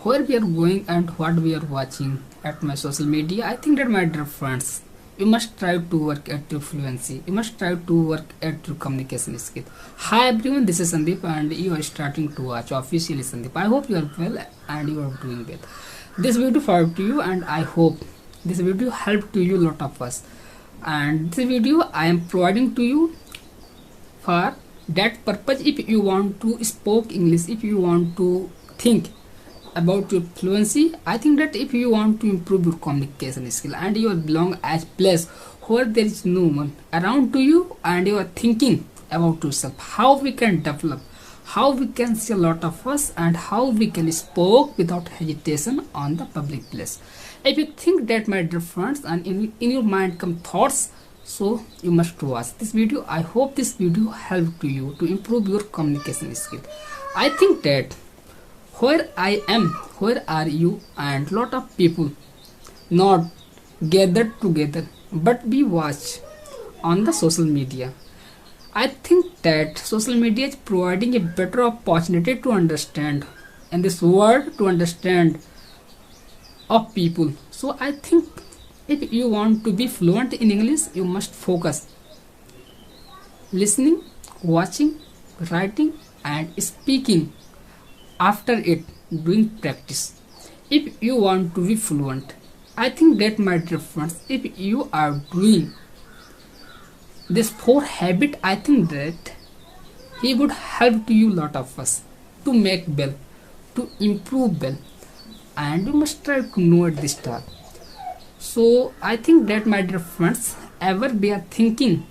where we are going and what we are watching at my social media. I think that, my dear friends, you must try to work at your fluency. You must try to work at your communication skill. Hi everyone, this is Sandeep and you are starting to watch officially Sandeep. I hope you are well and you are doing well. This video for to you, and I hope this video helped to you lot of us. And this video I am providing to you for that purpose. If you want to speak English, if you want to think about your fluency, I think that if you want to improve your communication skill and you belong as place where there is no one around to you and you are thinking about yourself, how we can develop, how we can see a lot of us, and how we can speak without hesitation on the public place. If you think that, my dear friends, and in your mind come thoughts, so you must watch this video. I hope this video helped to you to improve your communication skill. I think that where I am, where are you, and lot of people not gathered together but we watch on the social media. I think that social media is providing a better opportunity to understand in this world, to understand of people. So I think if you want to be fluent in English, you must focus listening, watching, writing and speaking. After it, doing practice. If you want to be fluent, I think that, my dear friends, if you are doing this 4 habit, I think that he would help to you lot of us to make well, to improve well, and you must try to know at this start. So I think that, my dear friends, ever we are thinking,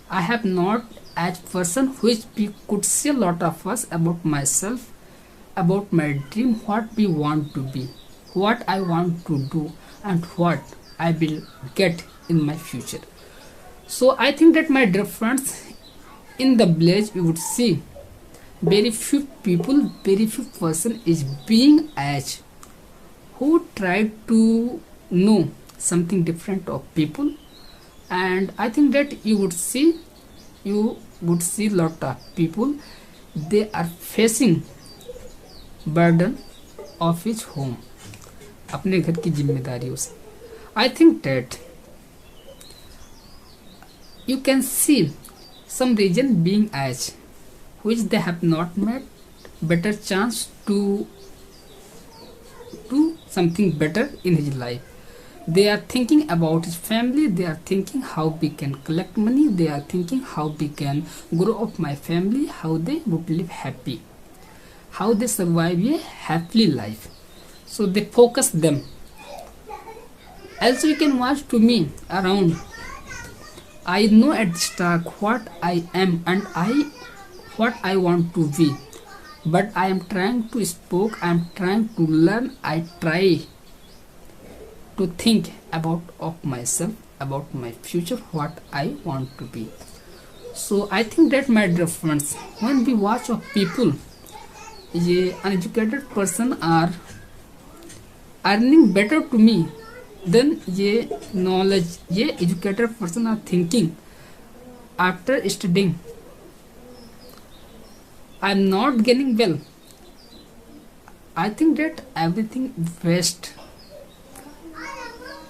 I have not as person which we could see a lot of us about myself, about my dream, what we want to be, what I want to do, and what I will get in my future. So I think that, my dear friends, in the village we would see very few people, very few person is being as who try to know something different of people. And I think that you would see lot of people, they are facing burden of his home, अपने घर की जिम्मेदारियों से. I think that you can see some region being as which they have not met better chance to do something better in his life. They are thinking about his family, they are thinking how we can collect money, they are thinking how we can grow up my family, how they would live happy, how they survive a happy life. So they focus them. Also you can watch to me around. I know at the start what I am and what I want to be, but I am trying to speak, I am trying to learn, I try to think about of myself, about my future, what I want to be. So I think that, my dear friends, when we watch of people, ये uneducated person are earning better to me than ये knowledge, ये educated person are thinking after studying I am not getting well. I think that everything waste.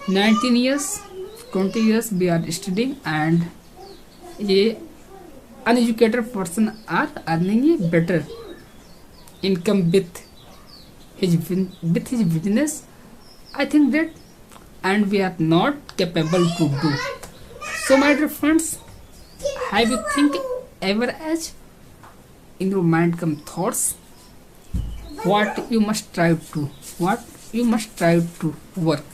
19 years, 20 years we are studying and ये uneducated person are earning a better income with his business. I think that, and we are not capable to do. So my dear friends, have you think ever as in your mind come thoughts what you must try to, what you must try to work.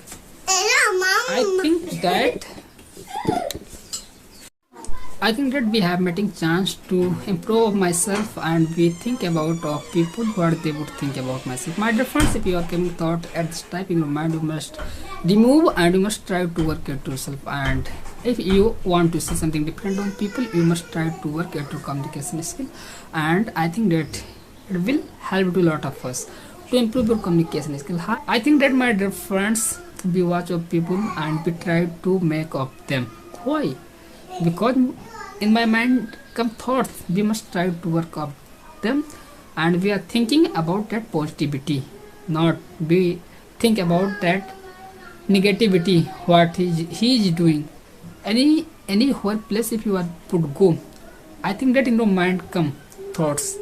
I think that we have getting chance to improve myself and we think about people what they would think about myself. My dear friends, if you are coming thought at this type in your mind, you must remove and you must try to work at yourself. And if you want to see something different on people, you must try to work at your communication skill. And I think that it will help to a lot of us to improve your communication skill. I think that, my dear friends, we watch of people and we try to make of them. Why? Because in my mind come thoughts, we must try to work up them and we are thinking about that positivity. not be think about that negativity what he is doing. Any workplace if you are put go, I think that in your mind come thoughts.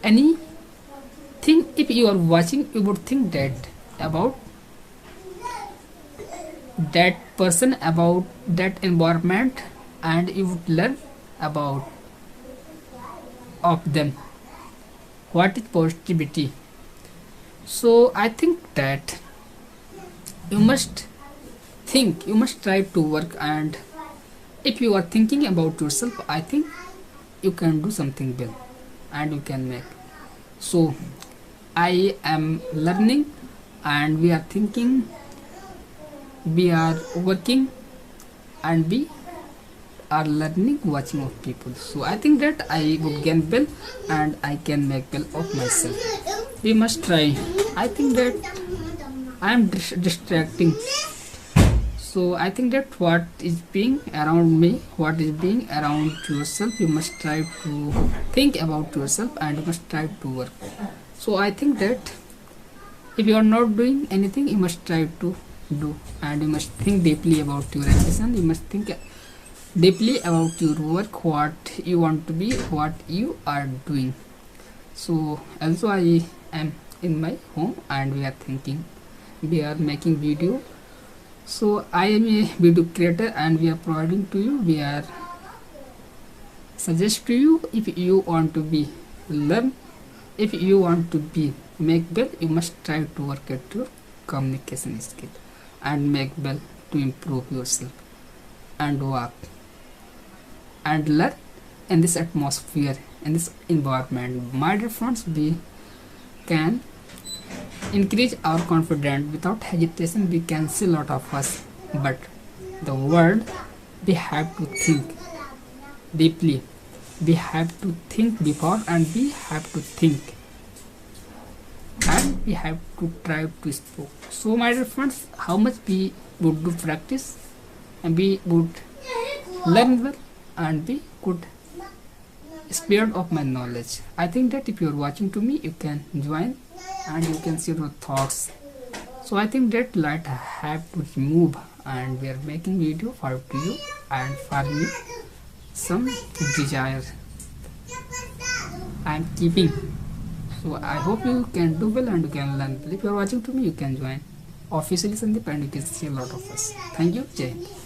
Anything if you are watching, you would think that about that person, about that environment, and you would learn about of them what is positivity. So I think that you must think, you must try to work, and if you are thinking about yourself, I think you can do something well and you can make. So I am learning, and we are thinking, we are working, and we are learning watching of people. So I think that I would gain well and I can make well of myself. We must try. I think that I am distracting. So I think that what is being around me, what is being around yourself, you must try to think about yourself and you must try to work. So I think that if you are not doing anything, you must try to do, and you must think deeply about your ambition. You must think deeply about your work, what you want to be, what you are doing. So also I am in my home and we are thinking, we are making video. So I am a video creator and we are providing to you, we are suggest to you, if you want to be learn, if you want to be make well, you must try to work at your communication skill and make well to improve yourself and work and learn in this atmosphere, in this environment. My dear friends, we can increase our confidence without hesitation. We can see a lot of us, but the word, we have to think deeply, we have to think before, and we have to think, and we have to try to speak. So my dear friends, how much we would do practice, and we would learn well, and we could spread of my knowledge. I think that if you are watching to me, you can join and you can see your thoughts. So I think that light have to remove, and we are making video for you and for me some desire I am keeping. So I hope you can do well and you can learn. If you are watching to me, you can join officially Sandeep and you can see a lot of us. Thank you. Jai Hind.